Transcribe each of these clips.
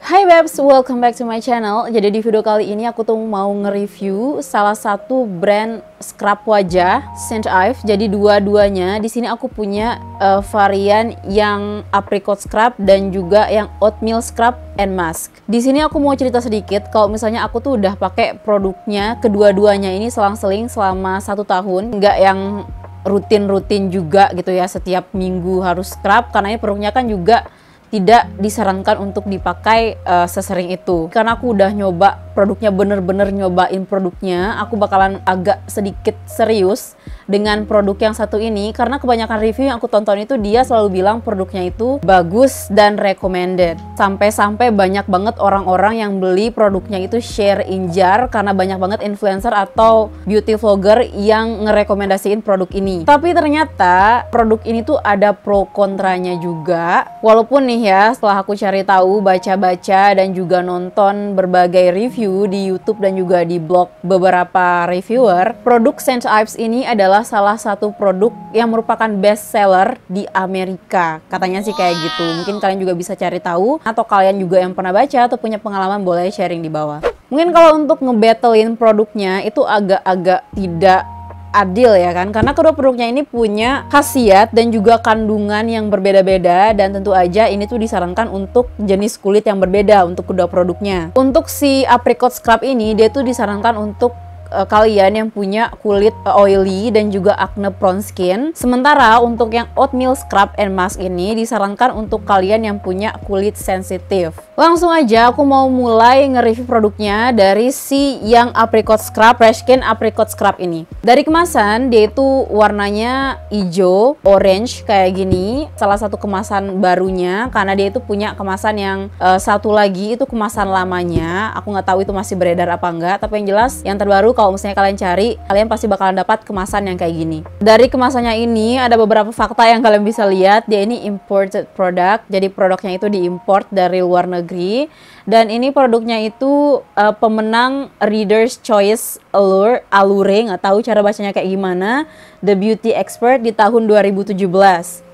Hai Babs, welcome back to my channel. Jadi di video kali ini aku tuh mau nge-review salah satu brand scrub wajah St. Ives. Jadi dua-duanya di sini aku punya varian yang apricot scrub dan juga yang oatmeal scrub and mask. Di sini aku mau cerita sedikit kalau misalnya aku tuh udah pakai produknya kedua-duanya ini selang-seling selama 1 tahun, nggak yang rutin-rutin juga gitu ya, setiap minggu harus scrub karena ini produknya kan juga tidak disarankan untuk dipakai sesering itu. Karena aku udah nyoba produknya, bener-bener nyobain produknya, aku bakalan agak sedikit serius dengan produk yang satu ini karena kebanyakan review yang aku tonton itu dia selalu bilang produknya itu bagus dan recommended. Sampai-sampai banyak banget orang-orang yang beli produknya itu share in jar karena banyak banget influencer atau beauty vlogger yang ngerekomendasiin produk ini. Tapi ternyata produk ini tuh ada pro kontranya juga. Walaupun nih ya, setelah aku cari tahu, baca-baca dan juga nonton berbagai review di YouTube dan juga di blog beberapa reviewer, produk St. Ives ini adalah salah satu produk yang merupakan best seller di Amerika. Katanya sih kayak gitu. Mungkin kalian juga bisa cari tahu, atau kalian juga yang pernah baca atau punya pengalaman boleh sharing di bawah. Mungkin kalau untuk ngebattlein produknya itu agak-agak tidak adil ya kan, karena kedua produknya ini punya khasiat dan juga kandungan yang berbeda-beda, dan tentu aja ini tuh disarankan untuk jenis kulit yang berbeda untuk kedua produknya. Untuk si apricot scrub ini dia tuh disarankan untuk kalian yang punya kulit oily dan juga acne prone skin. Sementara untuk yang oatmeal scrub and mask ini disarankan untuk kalian yang punya kulit sensitif. Langsung aja aku mau mulai nge-review produknya dari si yang apricot scrub, fresh skin apricot scrub ini. Dari kemasan dia itu warnanya hijau, orange kayak gini. Salah satu kemasan barunya karena dia itu punya kemasan yang satu lagi itu kemasan lamanya. Aku nggak tahu itu masih beredar apa enggak, tapi yang jelas yang terbaru kalau misalnya kalian cari, kalian pasti bakalan dapat kemasan yang kayak gini. Dari kemasannya ini ada beberapa fakta yang kalian bisa lihat. Dia ini imported product, jadi produknya itu diimport dari luar negeri. Dan ini produknya itu pemenang Reader's Choice Allure, nggak tahu cara bacanya kayak gimana, The Beauty Expert di tahun 2017.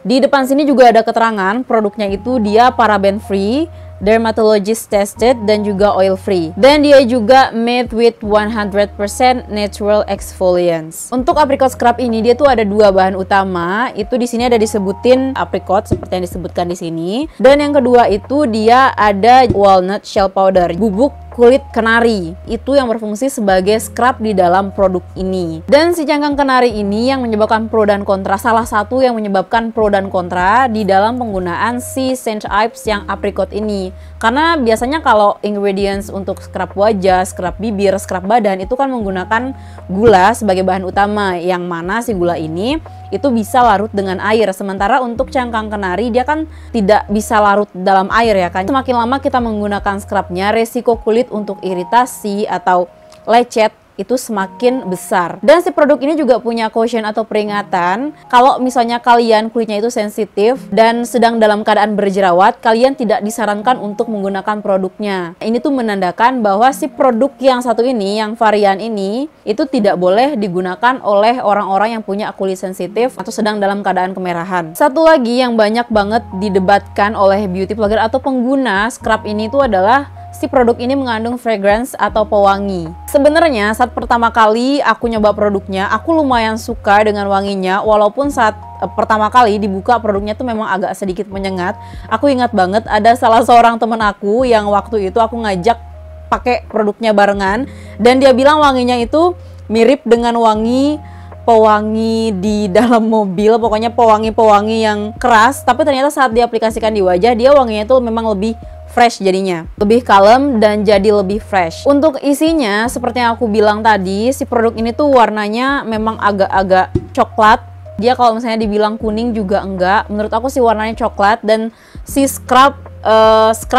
Di depan sini juga ada keterangan produknya itu dia paraben free, dermatologist tested, dan juga oil free. Dan dia juga made with 100% natural exfoliants. Untuk apricot scrub ini dia tuh ada 2 bahan utama. Itu di sini ada disebutin apricot seperti yang disebutkan di sini. Dan yang kedua itu dia ada walnut shell powder, bubuk kulit kenari. Itu yang berfungsi sebagai scrub di dalam produk ini. Dan si cangkang kenari ini yang menyebabkan pro dan kontra, salah satu yang menyebabkan pro dan kontra di dalam penggunaan si St. Ives yang apricot ini. Karena biasanya kalau ingredients untuk scrub wajah, scrub bibir, scrub badan itu kan menggunakan gula sebagai bahan utama, yang mana si gula ini itu bisa larut dengan air. Sementara untuk cangkang kenari dia kan tidak bisa larut dalam air ya kan. Semakin lama kita menggunakan scrubnya, resiko kulit untuk iritasi atau lecet itu semakin besar. Dan si produk ini juga punya caution atau peringatan kalau misalnya kalian kulitnya itu sensitif dan sedang dalam keadaan berjerawat, kalian tidak disarankan untuk menggunakan produknya. Ini tuh menandakan bahwa si produk yang satu ini, yang varian ini, itu tidak boleh digunakan oleh orang-orang yang punya kulit sensitif atau sedang dalam keadaan kemerahan. Satu lagi yang banyak banget didebatkan oleh beauty vlogger atau pengguna scrub ini tuh adalah si produk ini mengandung fragrance atau pewangi. Sebenarnya saat pertama kali aku nyoba produknya, aku lumayan suka dengan wanginya. Walaupun saat pertama kali dibuka produknya tuh memang agak sedikit menyengat. Aku ingat banget ada salah seorang temen aku yang waktu itu aku ngajak pakai produknya barengan, dan dia bilang wanginya itu mirip dengan wangi pewangi di dalam mobil, pokoknya pewangi-pewangi yang keras. Tapi ternyata saat diaplikasikan di wajah, dia wanginya itu memang lebih fresh jadinya, lebih kalem dan jadi lebih fresh. Untuk isinya seperti yang aku bilang tadi, si produk ini tuh warnanya memang agak-agak coklat. Dia kalau misalnya dibilang kuning juga enggak. Menurut aku sih warnanya coklat, dan si scrub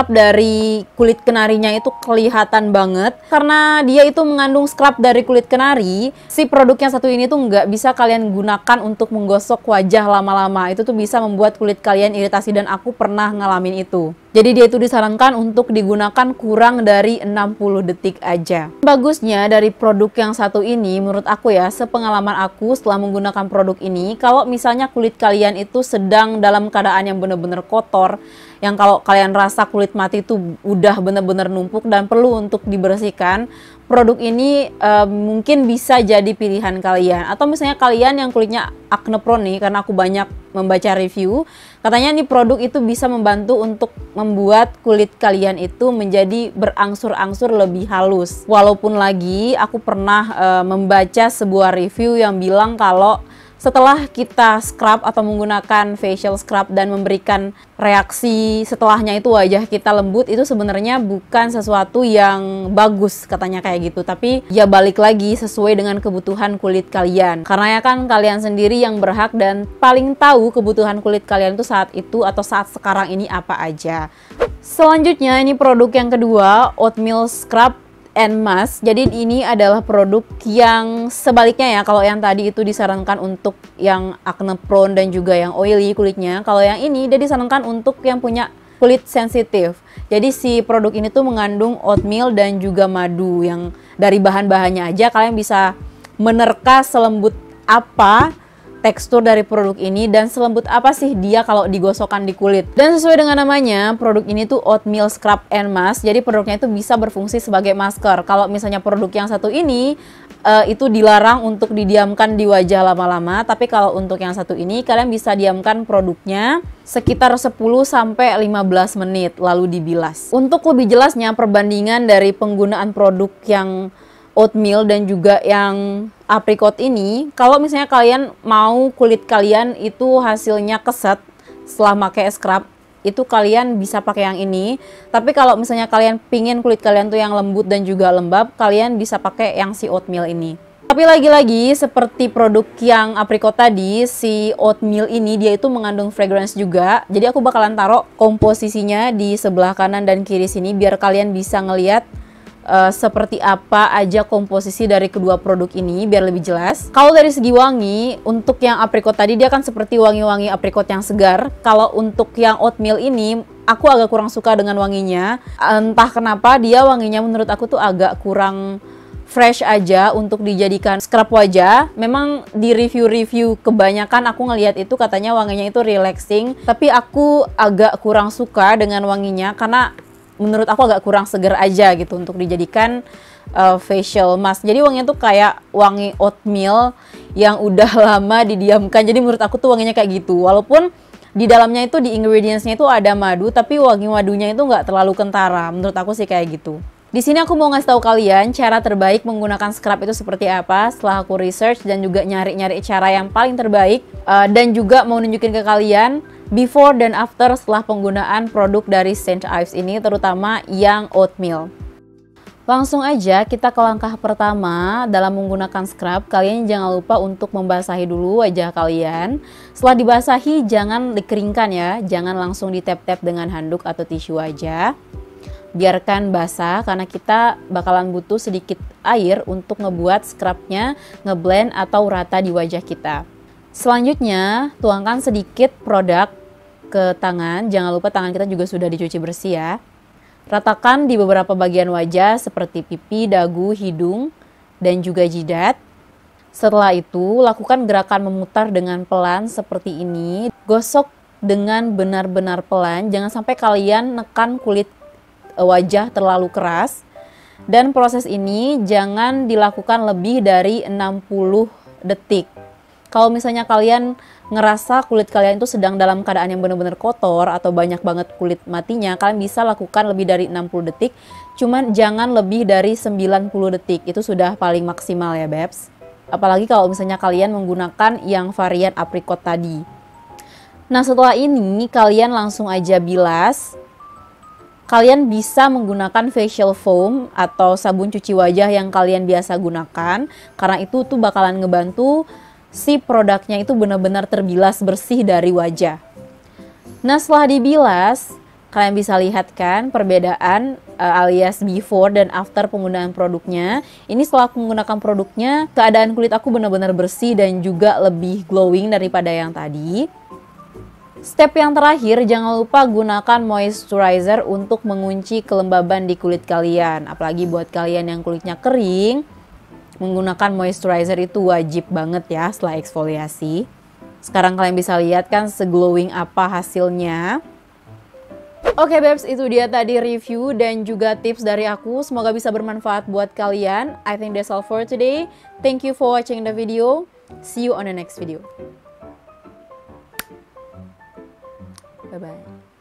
dari kulit kenarinya itu kelihatan banget karena dia itu mengandung scrub dari kulit kenari. Si produk yang satu ini tuh nggak bisa kalian gunakan untuk menggosok wajah lama-lama. Itu tuh bisa membuat kulit kalian iritasi, dan aku pernah ngalamin itu. Jadi dia itu disarankan untuk digunakan kurang dari 60 detik aja. Bagusnya dari produk yang satu ini menurut aku ya, sepengalaman aku setelah menggunakan produk ini, kalau misalnya kulit kalian itu sedang dalam keadaan yang benar-benar kotor, yang kalau kalian rasa kulit mati itu udah benar-benar numpuk dan perlu untuk dibersihkan, produk ini mungkin bisa jadi pilihan kalian. Atau misalnya kalian yang kulitnya acne prone nih, karena aku banyak membaca review, katanya nih produk itu bisa membantu untuk membuat kulit kalian itu menjadi berangsur-angsur lebih halus. Walaupun lagi aku pernah membaca sebuah review yang bilang kalau setelah kita scrub atau menggunakan facial scrub dan memberikan reaksi setelahnya itu wajah kita lembut, itu sebenarnya bukan sesuatu yang bagus katanya kayak gitu. Tapi ya balik lagi sesuai dengan kebutuhan kulit kalian, karena ya kan kalian sendiri yang berhak dan paling tahu kebutuhan kulit kalian itu saat itu atau saat sekarang ini apa aja. Selanjutnya ini produk yang kedua, Oatmeal Scrub and Mask. Jadi ini adalah produk yang sebaliknya ya, kalau yang tadi itu disarankan untuk yang acne prone dan juga yang oily kulitnya, kalau yang ini dia disarankan untuk yang punya kulit sensitif. Jadi si produk ini tuh mengandung oatmeal dan juga madu, yang dari bahan-bahannya aja kalian bisa menerka selembut apa tekstur dari produk ini dan selembut apa sih dia kalau digosokkan di kulit. Dan sesuai dengan namanya, produk ini tuh Oatmeal Scrub and Mask. Jadi produknya itu bisa berfungsi sebagai masker. Kalau misalnya produk yang satu ini itu dilarang untuk didiamkan di wajah lama-lama, tapi kalau untuk yang satu ini kalian bisa diamkan produknya sekitar 10-15 menit lalu dibilas. Untuk lebih jelasnya perbandingan dari penggunaan produk yang oatmeal dan juga yang apricot ini, kalau misalnya kalian mau kulit kalian itu hasilnya keset setelah pakai scrub, itu kalian bisa pakai yang ini. Tapi kalau misalnya kalian pingin kulit kalian tuh yang lembut dan juga lembab, kalian bisa pakai yang si oatmeal ini. Tapi lagi-lagi seperti produk yang apricot tadi, si oatmeal ini dia itu mengandung fragrance juga. Jadi aku bakalan taruh komposisinya di sebelah kanan dan kiri sini biar kalian bisa ngelihat seperti apa aja komposisi dari kedua produk ini biar lebih jelas. Kalau dari segi wangi, untuk yang apricot tadi dia kan seperti wangi-wangi apricot yang segar. Kalau untuk yang oatmeal ini aku agak kurang suka dengan wanginya. Entah kenapa dia wanginya menurut aku tuh agak kurang fresh aja untuk dijadikan scrub wajah. Memang di review-review kebanyakan aku ngelihat itu katanya wanginya itu relaxing, tapi aku agak kurang suka dengan wanginya karena menurut aku agak kurang seger aja gitu untuk dijadikan facial mask. Jadi wanginya tuh kayak wangi oatmeal yang udah lama didiamkan. Jadi menurut aku tuh wanginya kayak gitu. Walaupun di dalamnya itu di ingredientsnya itu ada madu, tapi wangi madunya itu nggak terlalu kentara. Menurut aku sih kayak gitu. Di sini aku mau ngasih tahu kalian cara terbaik menggunakan scrub itu seperti apa. Setelah aku research dan juga nyari-nyari cara yang paling terbaik, dan juga mau nunjukin ke kalian before dan after setelah penggunaan produk dari St. Ives ini, terutama yang oatmeal. Langsung aja kita ke langkah pertama dalam menggunakan scrub. Kalian jangan lupa untuk membasahi dulu wajah kalian. Setelah dibasahi jangan dikeringkan ya, jangan langsung ditap-tap dengan handuk atau tisu aja. Biarkan basah karena kita bakalan butuh sedikit air untuk ngebuat scrubnya ngeblend atau rata di wajah kita. Selanjutnya tuangkan sedikit produk ke tangan. Jangan lupa tangan kita juga sudah dicuci bersih ya. Ratakan di beberapa bagian wajah seperti pipi, dagu, hidung, dan juga jidat. Setelah itu lakukan gerakan memutar dengan pelan seperti ini. Gosok dengan benar-benar pelan, jangan sampai kalian nekan kulit wajah terlalu keras. Dan proses ini jangan dilakukan lebih dari 60 detik. Kalau misalnya kalian ngerasa kulit kalian itu sedang dalam keadaan yang benar-benar kotor atau banyak banget kulit matinya, kalian bisa lakukan lebih dari 60 detik. Cuman jangan lebih dari 90 detik, itu sudah paling maksimal ya Babs. Apalagi kalau misalnya kalian menggunakan yang varian apricot tadi. Nah setelah ini kalian langsung aja bilas. Kalian bisa menggunakan facial foam atau sabun cuci wajah yang kalian biasa gunakan, karena itu tuh bakalan ngebantu si produknya itu benar-benar terbilas bersih dari wajah. Nah setelah dibilas, kalian bisa lihat kan perbedaan alias before dan after penggunaan produknya. Ini setelah aku menggunakan produknya, keadaan kulit aku benar-benar bersih dan juga lebih glowing daripada yang tadi. Step yang terakhir, jangan lupa gunakan moisturizer untuk mengunci kelembaban di kulit kalian. Apalagi buat kalian yang kulitnya kering, menggunakan moisturizer itu wajib banget ya setelah eksfoliasi. Sekarang kalian bisa lihat kan seglowing apa hasilnya. Oke babes, itu dia tadi review dan juga tips dari aku. Semoga bisa bermanfaat buat kalian. I think that's all for today. Thank you for watching the video. See you on the next video. Bye-bye.